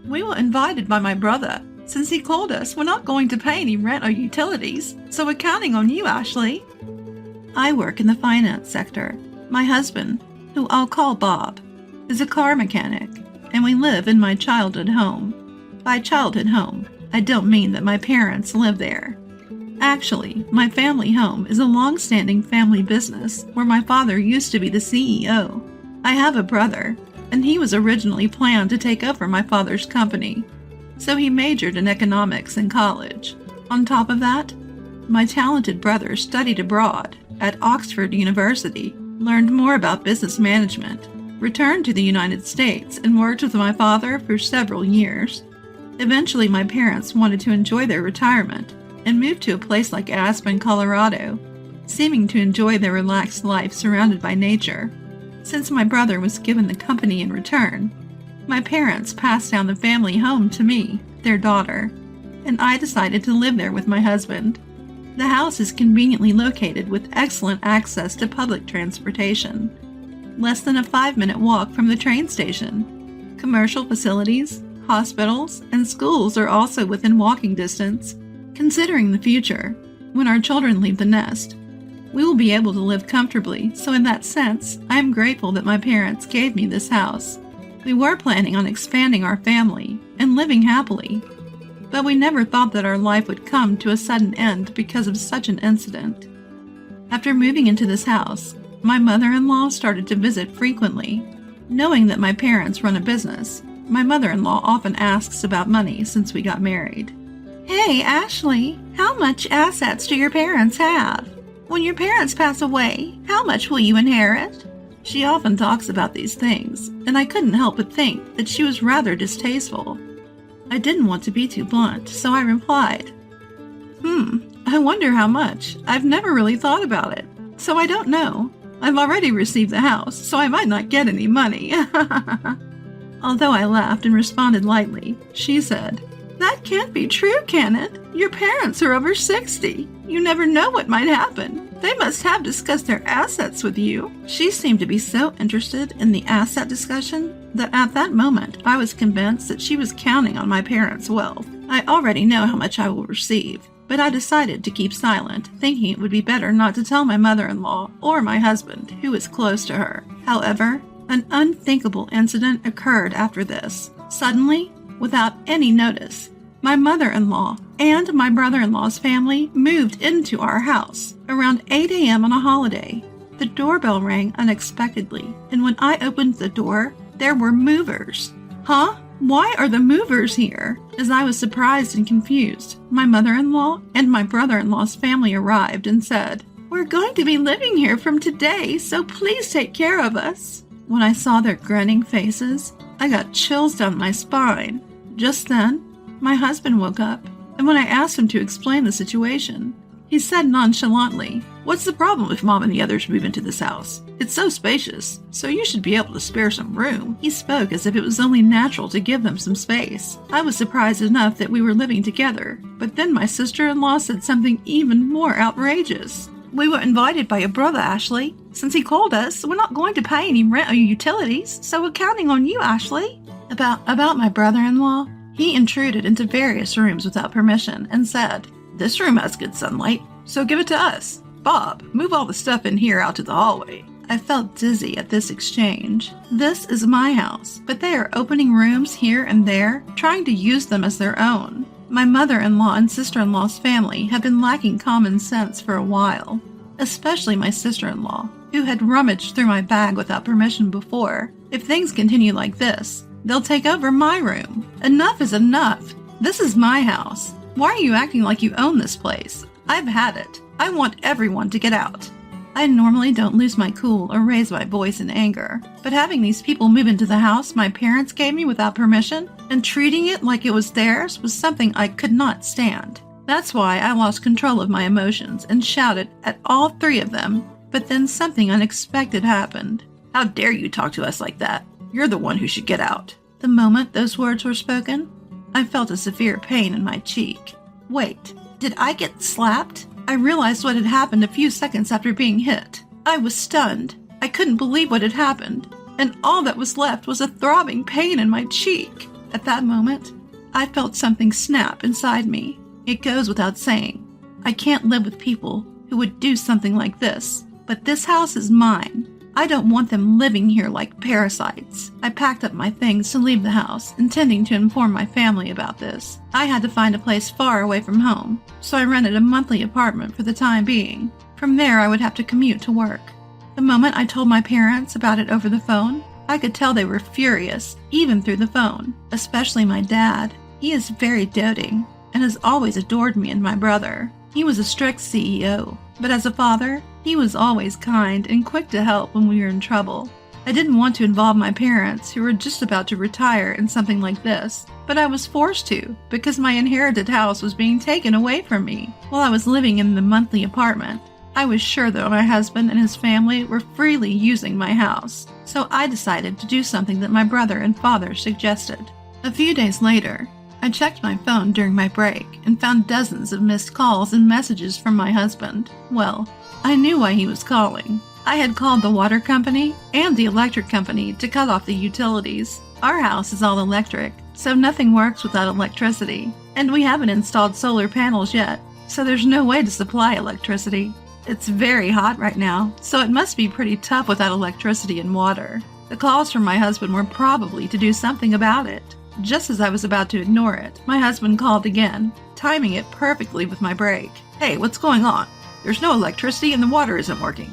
We were invited by my brother. Since he called us, we're not going to pay any rent or utilities, so we're counting on you, Ashley. I work in the finance sector. My husband, who I'll call Bob, is a car mechanic, and we live in my childhood home. By childhood home, I don't mean that my parents live there. Actually, my family home is a long-standing family business where my father used to be the CEO. I have a brother, and he was originally planned to take over my father's company, so he majored in economics in college. On top of that, my talented brother studied abroad at Oxford University, learned more about business management, returned to the United States, and worked with my father for several years. Eventually, my parents wanted to enjoy their retirement and moved to a place like Aspen, Colorado, seeming to enjoy their relaxed life surrounded by nature. Since my brother was given the company in return, my parents passed down the family home to me, their daughter, and I decided to live there with my husband. The house is conveniently located with excellent access to public transportation, less than a 5-minute walk from the train station. Commercial facilities, hospitals, and schools are also within walking distance. Considering the future, when our children leave the nest, we will be able to live comfortably, so in that sense, I am grateful that my parents gave me this house. We were planning on expanding our family and living happily, but we never thought that our life would come to a sudden end because of such an incident. After moving into this house, my mother-in-law started to visit frequently. Knowing that my parents run a business, my mother-in-law often asks about money since we got married. Hey, Ashley, how much assets do your parents have? When your parents pass away, how much will you inherit? She often talks about these things, and I couldn't help but think that she was rather distasteful. I didn't want to be too blunt, so I replied, I wonder how much. I've never really thought about it, so I don't know. I've already received the house, so I might not get any money. Although I laughed and responded lightly, she said, "That can't be true, can it? Your parents are over 60. You never know what might happen. They must have discussed their assets with you." She seemed to be so interested in the asset discussion that at that moment I was convinced that she was counting on my parents' wealth. I already know how much I will receive, but I decided to keep silent, thinking it would be better not to tell my mother-in-law or my husband, who is close to her. However, an unthinkable incident occurred after this. Suddenly, without any notice, my mother-in-law and my brother-in-law's family moved into our house around 8 a.m. on a holiday. The doorbell rang unexpectedly, and when I opened the door, there were movers. Huh? Why are the movers here? As I was surprised and confused, my mother-in-law and my brother-in-law's family arrived and said, "We're going to be living here from today, so please take care of us." When I saw their grinning faces, I got chills down my spine. Just then, my husband woke up, and when I asked him to explain the situation, he said nonchalantly, "What's the problem if Mom and the others move into this house? It's so spacious, so you should be able to spare some room." He spoke as if it was only natural to give them some space. I was surprised enough that we were living together, but then my sister-in-law said something even more outrageous. "We were invited by your brother, Ashley. Since he called us, we're not going to pay any rent or utilities, so we're counting on you, Ashley." About my brother-in-law, he intruded into various rooms without permission and said, "This room has good sunlight, so give it to us. Bob, move all the stuff in here out to the hallway." I felt dizzy at this exchange. This is my house, but they are opening rooms here and there, trying to use them as their own. My mother-in-law and sister-in-law's family have been lacking common sense for a while, especially my sister-in-law, who had rummaged through my bag without permission before. If things continue like this, they'll take over my room. Enough is enough. This is my house. Why are you acting like you own this place? I've had it. I want everyone to get out. I normally don't lose my cool or raise my voice in anger, but having these people move into the house my parents gave me without permission and treating it like it was theirs was something I could not stand. That's why I lost control of my emotions and shouted at all three of them, but then something unexpected happened. "How dare you talk to us like that? You're the one who should get out." The moment those words were spoken, I felt a severe pain in my cheek. Wait, did I get slapped? I realized what had happened a few seconds after being hit. I was stunned. I couldn't believe what had happened, and all that was left was a throbbing pain in my cheek. At that moment, I felt something snap inside me. It goes without saying. I can't live with people who would do something like this, but this house is mine. I don't want them living here like parasites. I packed up my things to leave the house, intending to inform my family about this. I had to find a place far away from home, so I rented a monthly apartment for the time being. From there, I would have to commute to work. The moment I told my parents about it over the phone, I could tell they were furious, even through the phone, especially my dad. He is very doting and has always adored me and my brother. He was a strict CEO, but as a father, he was always kind and quick to help when we were in trouble. I didn't want to involve my parents, who were just about to retire, in something like this, but I was forced to because my inherited house was being taken away from me while I was living in the monthly apartment. I was sure that my husband and his family were freely using my house, so I decided to do something that my brother and father suggested. A few days later, I checked my phone during my break and found dozens of missed calls and messages from my husband. Well, I knew why he was calling. I had called the water company and the electric company to cut off the utilities. Our house is all electric, so nothing works without electricity, and we haven't installed solar panels yet, so there's no way to supply electricity. It's very hot right now, so it must be pretty tough without electricity and water. The calls from my husband were probably to do something about it. Just as I was about to ignore it, my husband called again, timing it perfectly with my break. "Hey, what's going on? There's no electricity and the water isn't working.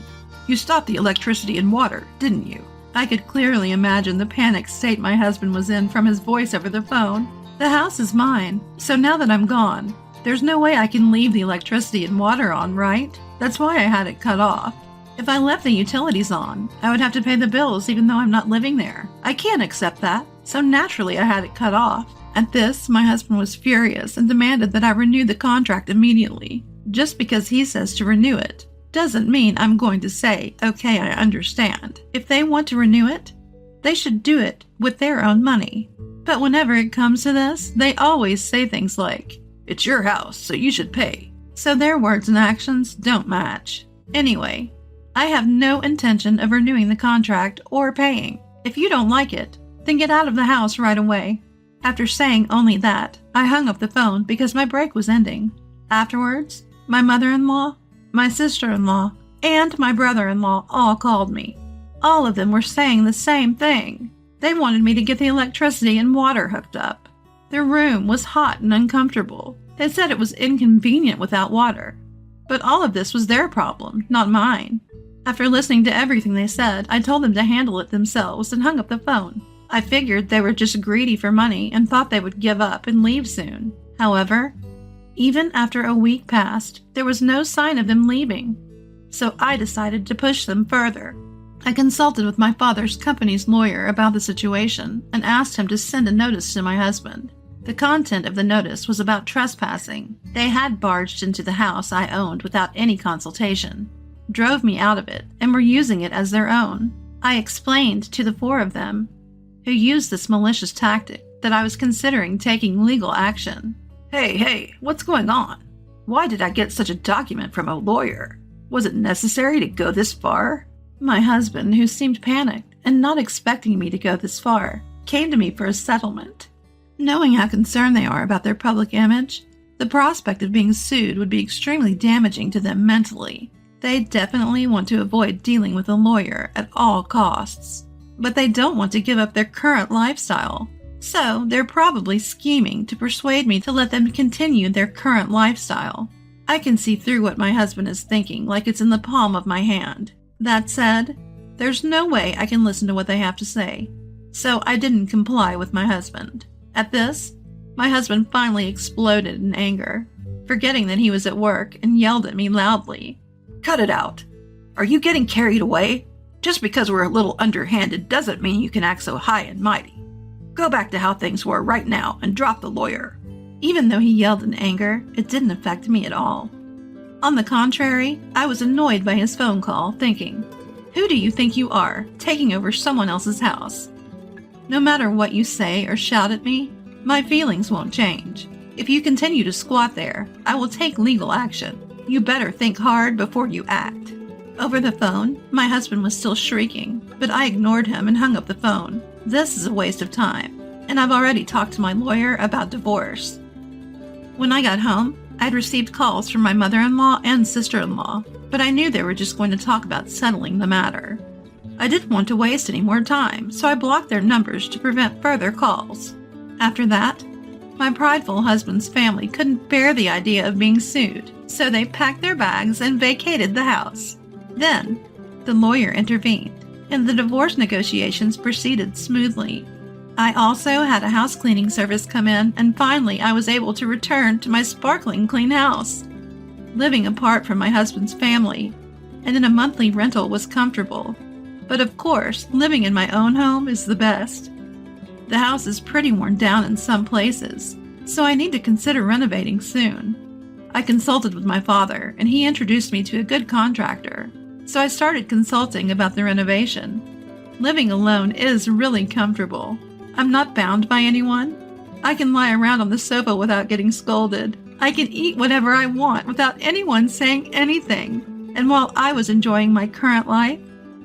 You stopped the electricity and water, didn't you?" I could clearly imagine the panicked state my husband was in from his voice over the phone. The house is mine, so now that I'm gone, there's no way I can leave the electricity and water on, right? That's why I had it cut off. If I left the utilities on, I would have to pay the bills even though I'm not living there. I can't accept that, so naturally I had it cut off. At this, my husband was furious and demanded that I renew the contract immediately. Just because he says to renew it doesn't mean I'm going to say, "Okay, I understand." If they want to renew it, they should do it with their own money. But whenever it comes to this, they always say things like, "It's your house, so you should pay." So their words and actions don't match. Anyway, I have no intention of renewing the contract or paying. If you don't like it, then get out of the house right away. After saying only that, I hung up the phone because my break was ending. Afterwards, my mother-in-law, my sister-in-law, and my brother-in-law all called me. All of them were saying the same thing. They wanted me to get the electricity and water hooked up. Their room was hot and uncomfortable. They said it was inconvenient without water. But all of this was their problem, not mine. After listening to everything they said, I told them to handle it themselves and hung up the phone. I figured they were just greedy for money and thought they would give up and leave soon. However, even after a week passed, there was no sign of them leaving. So I decided to push them further. I consulted with my father's company's lawyer about the situation and asked him to send a notice to my husband. The content of the notice was about trespassing. They had barged into the house I owned without any consultation, drove me out of it, and were using it as their own. I explained to the four of them, who used this malicious tactic, that I was considering taking legal action. Hey, what's going on? Why did I get such a document from a lawyer? Was it necessary to go this far? My husband, who seemed panicked and not expecting me to go this far, came to me for a settlement. Knowing how concerned they are about their public image, the prospect of being sued would be extremely damaging to them mentally. They definitely want to avoid dealing with a lawyer at all costs. But they don't want to give up their current lifestyle. So they're probably scheming to persuade me to let them continue their current lifestyle. I can see through what my husband is thinking like it's in the palm of my hand. That said, there's no way I can listen to what they have to say. So I didn't comply with my husband. At this, my husband finally exploded in anger, forgetting that he was at work, and yelled at me loudly. "Cut it out. Are you getting carried away? Just because we're a little underhanded doesn't mean you can act so high and mighty. Go back to how things were right now and drop the lawyer." Even though he yelled in anger, it didn't affect me at all. On the contrary, I was annoyed by his phone call, thinking, "Who do you think you are, taking over someone else's house?" No matter what you say or shout at me, my feelings won't change. If you continue to squat there, I will take legal action. You better think hard before you act. Over the phone, my husband was still shrieking, but I ignored him and hung up the phone. This is a waste of time. and I've already talked to my lawyer about divorce. When I got home, I'd received calls from my mother-in-law and sister-in-law, but I knew they were just going to talk about settling the matter. I didn't want to waste any more time, so I blocked their numbers to prevent further calls. After that, my prideful husband's family couldn't bear the idea of being sued, so they packed their bags and vacated the house. Then, the lawyer intervened, and the divorce negotiations proceeded smoothly. I also had a house cleaning service come in, and finally I was able to return to my sparkling clean house. Living apart from my husband's family, and in a monthly rental was comfortable. But of course, living in my own home is the best. The house is pretty worn down in some places, so I need to consider renovating soon. I consulted with my father, and he introduced me to a good contractor, so I started consulting about the renovation. Living alone is really comfortable. I'm not bound by anyone. I can lie around on the sofa without getting scolded. I can eat whatever I want without anyone saying anything. And while I was enjoying my current life,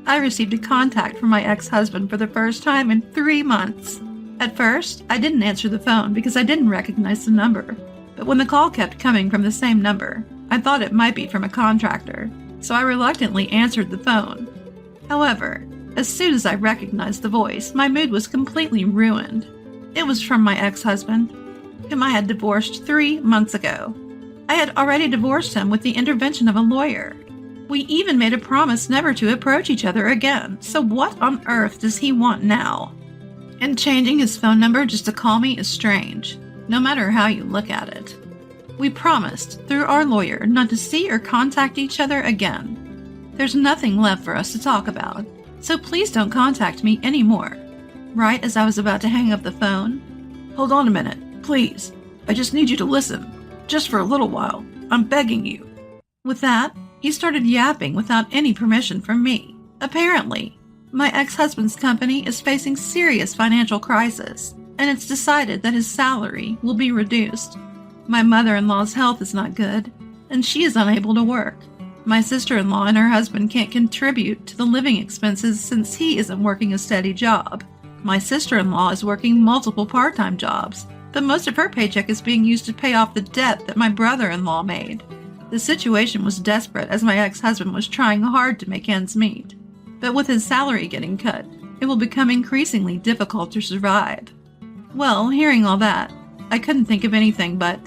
I received a contact from my ex-husband for the first time in 3 months. At first, I didn't answer the phone because I didn't recognize the number. But when the call kept coming from the same number, I thought it might be from a contractor, so I reluctantly answered the phone. However, as soon as I recognized the voice, my mood was completely ruined. It was from my ex-husband, whom I had divorced 3 months ago. I had already divorced him with the intervention of a lawyer. We even made a promise never to approach each other again, so what on earth does he want now? And changing his phone number just to call me is strange, no matter how you look at it. We promised, through our lawyer, not to see or contact each other again. There's nothing left for us to talk about, so please don't contact me anymore. Right as I was about to hang up the phone, "Hold on a minute, please. I just need you to listen. Just for a little while. I'm begging you." With that, he started yapping without any permission from me. Apparently, my ex-husband's company is facing serious financial crisis, and it's decided that his salary will be reduced. My mother-in-law's health is not good, and she is unable to work. My sister-in-law and her husband can't contribute to the living expenses since he isn't working a steady job. My sister-in-law is working multiple part-time jobs, but most of her paycheck is being used to pay off the debt that my brother-in-law made. The situation was desperate as my ex-husband was trying hard to make ends meet. But with his salary getting cut, it will become increasingly difficult to survive. Well, hearing all that, I couldn't think of anything but,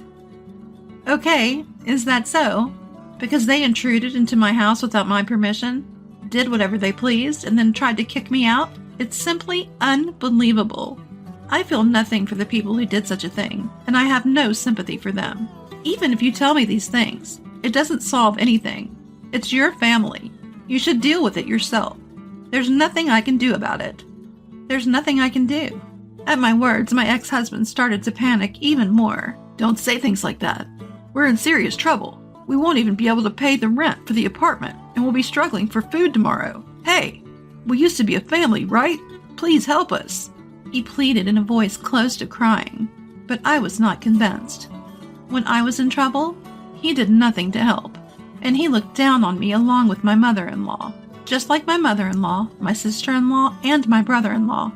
"Okay, is that so? Because they intruded into my house without my permission, did whatever they pleased, and then tried to kick me out? It's simply unbelievable. I feel nothing for the people who did such a thing, and I have no sympathy for them. Even if you tell me these things, it doesn't solve anything. It's your family. You should deal with it yourself. There's nothing I can do about it. There's nothing I can do." At my words, my ex-husband started to panic even more. "Don't say things like that. We're in serious trouble. We won't even be able to pay the rent for the apartment, and we'll be struggling for food tomorrow. Hey, we used to be a family, right? Please help us." He pleaded in a voice close to crying, but I was not convinced. When I was in trouble, he did nothing to help, and he looked down on me along with my mother-in-law. Just like my mother-in-law, my sister-in-law, and my brother-in-law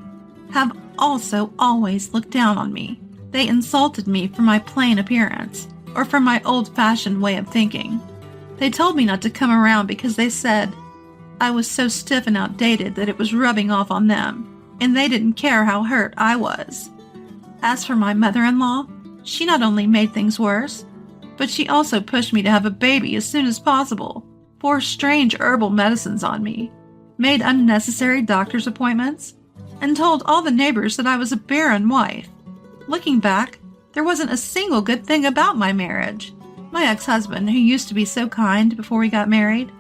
have also always looked down on me. They insulted me for my plain appearance, or for my old-fashioned way of thinking. They told me not to come around because they said I was so stiff and outdated that it was rubbing off on them, and they didn't care how hurt I was. As for my mother-in-law, she not only made things worse, but she also pushed me to have a baby as soon as possible, forced strange herbal medicines on me, made unnecessary doctor's appointments, and told all the neighbors that I was a barren wife. Looking back, there wasn't a single good thing about my marriage. My ex-husband, who used to be so kind before we got married,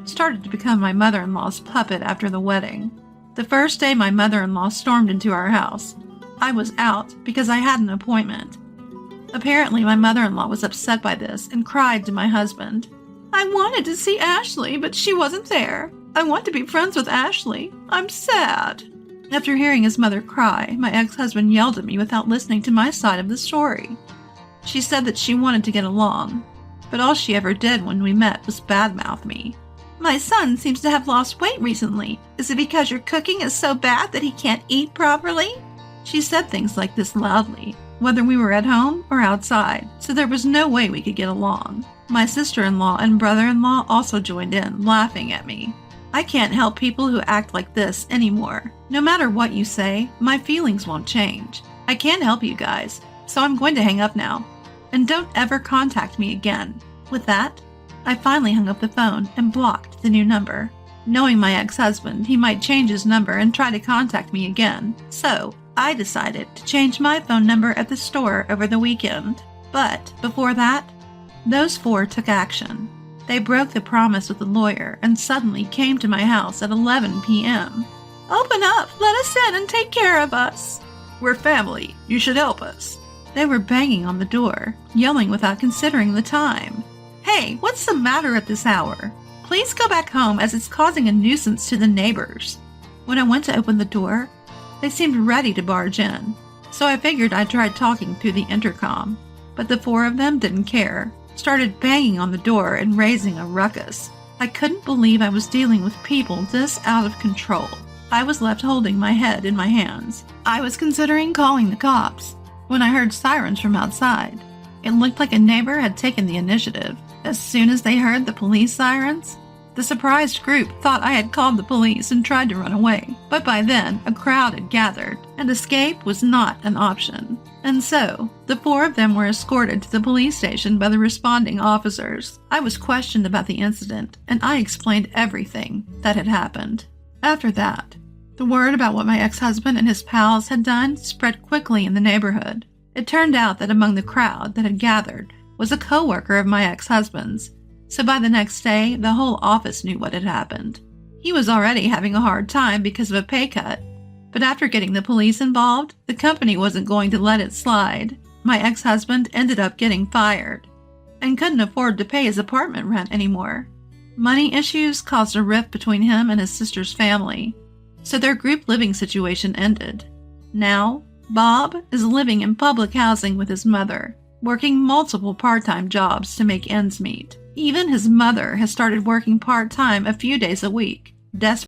started to become my mother-in-law's puppet after the wedding. The first day my mother-in-law stormed into our house, I was out because I had an appointment. Apparently, my mother-in-law was upset by this and cried to my husband, "I wanted to see Ashley, but she wasn't there. I want to be friends with Ashley. I'm sad." After hearing his mother cry, my ex-husband yelled at me without listening to my side of the story. She said that she wanted to get along, but all she ever did when we met was badmouth me. "My son seems to have lost weight recently. Is it because your cooking is so bad that he can't eat properly?" She said things like this loudly, whether we were at home or outside, so there was no way we could get along. My sister-in-law and brother-in-law also joined in, laughing at me. I can't help people who act like this anymore. No matter what you say, my feelings won't change. I can't help you guys, so I'm going to hang up now. And don't ever contact me again. With that, I finally hung up the phone and blocked the new number. Knowing my ex-husband, he might change his number and try to contact me again. So, I decided to change my phone number at the store over the weekend. But before that, those four took action. They broke the promise with the lawyer and suddenly came to my house at 11 p.m. "Open up! Let us in and take care of us! We're family. You should help us." They were banging on the door, yelling without considering the time. "Hey, what's the matter at this hour? Please go back home as it's causing a nuisance to the neighbors." When I went to open the door, they seemed ready to barge in, so I figured I'd try talking through the intercom. But the four of them didn't care, started banging on the door and raising a ruckus. I couldn't believe I was dealing with people this out of control. I was left holding my head in my hands. I was considering calling the cops when I heard sirens from outside. It looked like a neighbor had taken the initiative. As soon as they heard the police sirens, the surprised group thought I had called the police and tried to run away. But by then, a crowd had gathered, and escape was not an option. And so, the four of them were escorted to the police station by the responding officers. I was questioned about the incident, and I explained everything that had happened. After that, the word about what my ex-husband and his pals had done spread quickly in the neighborhood. It turned out that among the crowd that had gathered was a co-worker of my ex-husband's, so by the next day, the whole office knew what had happened. He was already having a hard time because of a pay cut, but after getting the police involved, the company wasn't going to let it slide. My ex-husband ended up getting fired and couldn't afford to pay his apartment rent anymore. Money issues caused a rift between him and his sister's family, so their group living situation ended. Now, Bob is living in public housing with his mother, working multiple part-time jobs to make ends meet. Even his mother has started working part-time a few days a week, desperate